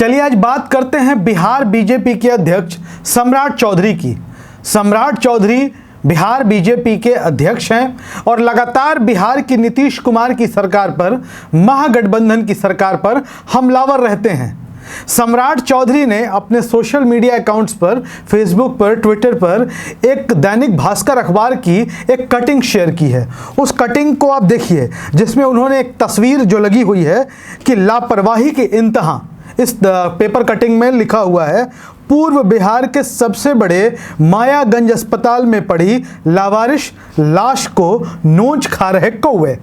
चलिए आज बात करते हैं बिहार बीजेपी के अध्यक्ष सम्राट चौधरी की। सम्राट चौधरी बिहार बीजेपी के अध्यक्ष हैं और लगातार बिहार की नीतीश कुमार की सरकार पर, महागठबंधन की सरकार पर हमलावर रहते हैं। सम्राट चौधरी ने अपने सोशल मीडिया अकाउंट्स पर, फेसबुक पर, ट्विटर पर एक दैनिक भास्कर अखबार की एक कटिंग शेयर की है। उस कटिंग को आप देखिए, जिसमें उन्होंने एक तस्वीर जो लगी हुई है कि लापरवाही के इंतहा, इस पेपर कटिंग में लिखा हुआ है, पूर्व बिहार के सबसे बड़े मायागंज अस्पताल में पड़ी लावारिश लाश को नोच खा रहे कौवे।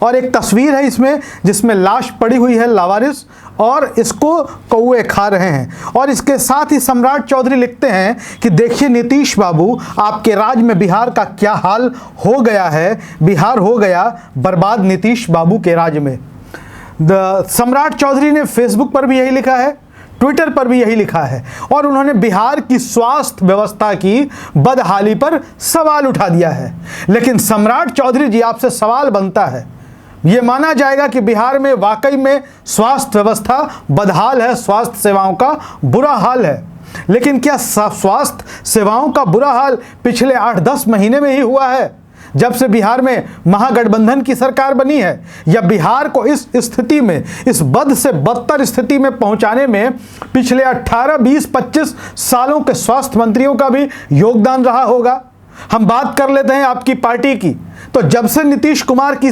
और एक तस्वीर है इसमें जिसमें लाश पड़ी हुई है लावारिस और इसको कौवे खा रहे हैं। और इसके साथ ही सम्राट चौधरी लिखते हैं कि देखिए नीतीश बाबू, आपके राज में बिहार का क्या हाल हो गया है। बिहार हो गया बर्बाद नीतीश बाबू के राज में। सम्राट चौधरी ने फेसबुक पर भी यही लिखा है, ट्विटर पर भी यही लिखा है और उन्होंने बिहार की स्वास्थ्य व्यवस्था की बदहाली पर सवाल उठा दिया है। लेकिन सम्राट चौधरी जी, आपसे सवाल बनता है, ये माना जाएगा कि बिहार में वाकई में स्वास्थ्य व्यवस्था बदहाल है, स्वास्थ्य सेवाओं का बुरा हाल है। लेकिन क्या स्वास्थ्य सेवाओं का बुरा हाल पिछले 8-10 महीने में ही हुआ है, जब से बिहार में महागठबंधन की सरकार बनी है? या बिहार को इस स्थिति में, इस बद से बदतर स्थिति में पहुंचाने में पिछले 18, 20, 25 सालों के स्वास्थ्य मंत्रियों का भी योगदान रहा होगा? हम बात कर लेते हैं आपकी पार्टी की। तो जब से नीतीश कुमार की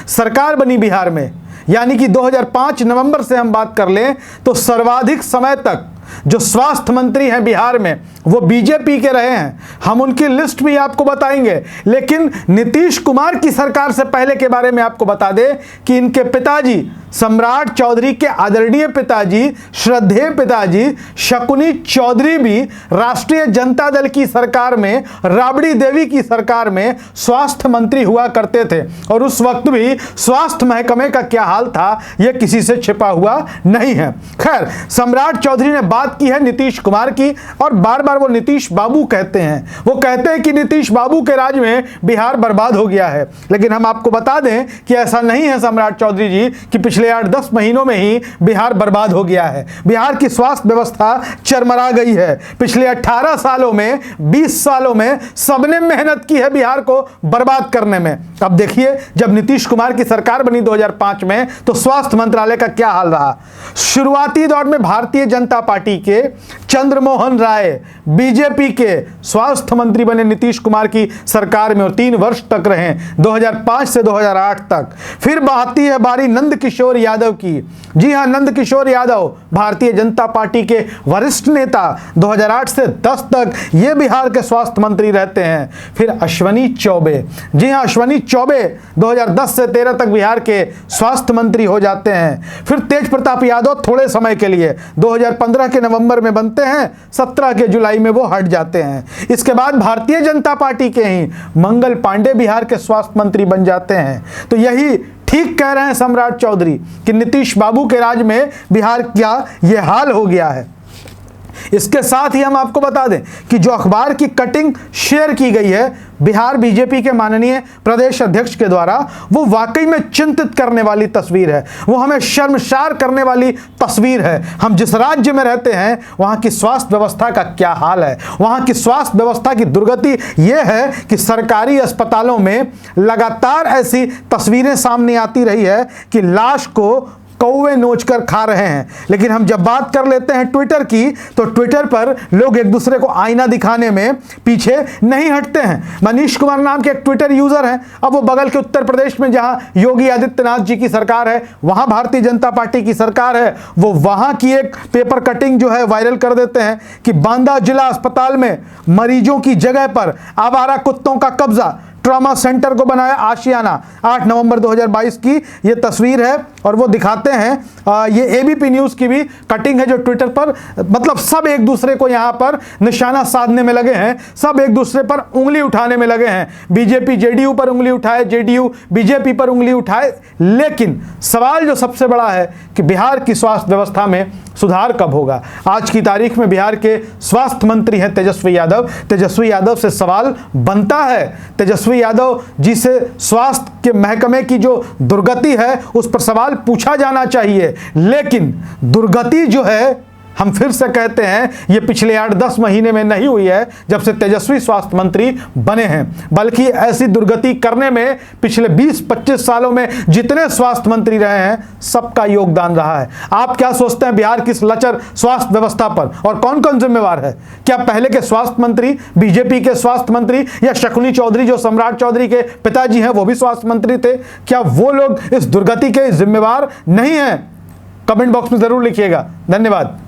सरकार बनी बिहार में, यानी कि 2005 नवंबर से हम बात कर लें, तो सर्वाधिक समय तक जो स्वास्थ्य मंत्री हैं बिहार में वो बीजेपी के रहे हैं। हम उनकी लिस्ट भी आपको बताएंगे। लेकिन नीतीश कुमार की सरकार से पहले के बारे में आपको बता दें कि इनके पिताजी, सम्राट चौधरी के आदरणीय पिताजी, श्रद्धेय पिताजी शकुनी चौधरी भी राष्ट्रीय जनता दल की सरकार में, राबड़ी देवी की सरकार में स्वास्थ्य मंत्री हुआ करते थे। और उस वक्त भी स्वास्थ्य महकमे का क्या हाल था यह किसी से छिपा हुआ नहीं है। खैर, सम्राट चौधरी ने बात की है नीतीश कुमार की और बार बार वो नीतीश बाबू कहते हैं। वो कहते हैं कि नीतीश बाबू के राज में बिहार बर्बाद हो गया है। लेकिन हम आपको बता दें कि ऐसा नहीं है सम्राट चौधरी जी कि पिछले 8-10 महीनों में ही बिहार बर्बाद हो गया है। बिहार की स्वास्थ्य व्यवस्था चरमरा गई है। पिछले 18 सालों में, 20 सालों में सबने मेहनत की है बिहार को बर्बाद करने में। अब देखिए, जब नीतीश कुमार की सरकार बनी 2005 में, तो स्वास्थ्य मंत्रालय का क्या हाल रहा। शुरुआती दौर में भारतीय जनता पार्टी के चंद्रमोहन राय बीजेपी के स्वास्थ्य मंत्री बने नीतीश कुमार की सरकार में और 3 वर्ष तक रहे, 2005 से 2008 तक। फिर आती है बारी नंद किशोर यादव की। जी हां, नंद किशोर यादव भारतीय जनता पार्टी के वरिष्ठ नेता, 2008 से 10 तक ये बिहार के स्वास्थ्य मंत्री रहते हैं। फिर अश्विनी चौबे, जी हां, अश्विनी चौबे 2010 से 13 तक बिहार के स्वास्थ्य मंत्री हो जाते हैं। फिर तेज प्रताप यादव थोड़े समय के लिए 2015 के नवंबर में बनते हैं, 17 के जुलाई में वो हट जाते हैं। इसके बाद भारतीय जनता पार्टी के ही मंगल पांडे बिहार के स्वास्थ्य मंत्री बन जाते हैं। तो यही ठीक कह रहे हैं सम्राट चौधरी कि नीतीश बाबू के राज में बिहार क्या ये हाल हो गया है। इसके साथ ही हम आपको बता दें कि जो अखबार की कटिंग शेयर की गई है बिहार बीजेपी के माननीय प्रदेश अध्यक्ष के द्वारा, वो वाकई में चिंतित करने वाली तस्वीर है। वो हमें शर्मसार करने वाली तस्वीर है। हम जिस राज्य में रहते हैं वहाँ की स्वास्थ्य व्यवस्था का क्या हाल है। वहाँ की स्वास्थ्य व्यवस्था की दुर्गति ये है कि सरकारी अस्पतालों में लगातार ऐसी तस्वीरें सामने आती रही है कि लाश को कौवे नोच कर खा रहे हैं। लेकिन हम जब बात कर लेते हैं ट्विटर की, तो ट्विटर पर लोग एक दूसरे को आईना दिखाने में पीछे नहीं हटते हैं। मनीष कुमार नाम के एक ट्विटर यूजर हैं, अब वो बगल के उत्तर प्रदेश में जहां योगी आदित्यनाथ जी की सरकार है, वहां भारतीय जनता पार्टी की सरकार है, वो वहां की एक पेपर कटिंग जो है वायरल कर देते हैं कि बांदा जिला अस्पताल में मरीजों की जगह पर आवारा कुत्तों का कब्जा, ट्रॉमा सेंटर को बनाया आशियाना। 8 नवंबर 2022 की ये तस्वीर है और वो दिखाते हैं, ये एबीपी न्यूज़ की भी कटिंग है जो ट्विटर पर, मतलब सब एक दूसरे को यहाँ पर निशाना साधने में लगे हैं, सब एक दूसरे पर उंगली उठाने में लगे हैं। बीजेपी जेडीयू पर उंगली उठाए, जेडीयू बीजेपी पर उंगली उठाए। लेकिन सवाल जो सबसे बड़ा है कि बिहार की स्वास्थ्य व्यवस्था में सुधार कब होगा। आज की तारीख में बिहार के स्वास्थ्य मंत्री हैं तेजस्वी यादव। तेजस्वी यादव से सवाल बनता है, तेजस्वी यादव जी से स्वास्थ्य के महकमे की जो दुर्गति है उस पर सवाल पूछा जाना चाहिए। लेकिन दुर्गति जो है, हम फिर से कहते हैं, ये पिछले 8-10 महीने में नहीं हुई है जब से तेजस्वी स्वास्थ्य मंत्री बने हैं, बल्कि ऐसी दुर्गति करने में पिछले 20-25 सालों में जितने स्वास्थ्य मंत्री रहे हैं सबका योगदान रहा है। आप क्या सोचते हैं बिहार की इस लचर स्वास्थ्य व्यवस्था पर और कौन कौन जिम्मेवार है? क्या पहले के स्वास्थ्य मंत्री, बीजेपी के स्वास्थ्य मंत्री, या शकुनी चौधरी जो सम्राट चौधरी के पिताजी हैं वो भी स्वास्थ्य मंत्री थे? क्या वो लोग इस दुर्गति के जिम्मेवार नहीं हैं? कमेंट बॉक्स में जरूर लिखिएगा। धन्यवाद।